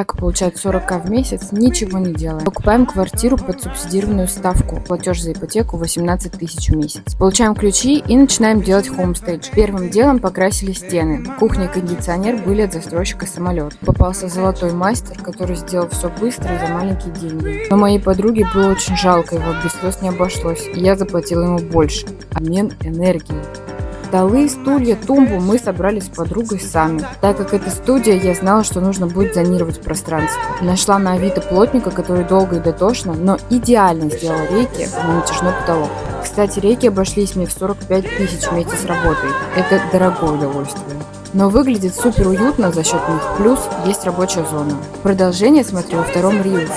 Так получает 40 в месяц, ничего не делая. Покупаем квартиру под субсидированную ставку. Платеж за ипотеку 18 тысяч в месяц. Получаем ключи и начинаем делать homestage. Первым делом покрасили стены. Кухня и кондиционер были от застройщика «Самолет». Попался золотой мастер, который сделал все быстро и за маленькие деньги. Но моей подруге было очень жалко его, без слез не обошлось. И я заплатила ему больше. Обмен энергией. Столы, стулья, тумбу мы собрали с подругой сами. Так как это студия, я знала, что нужно будет зонировать пространство. Нашла на Авито плотника, который долго и дотошно, но идеально сделал рейки на натяжной потолок. Кстати, рейки обошлись мне в 45 тысяч вместе с работой. Это дорогое удовольствие. Но выглядит супер уютно за счет них, плюс есть рабочая зона. Продолжение смотрю во втором рилсе.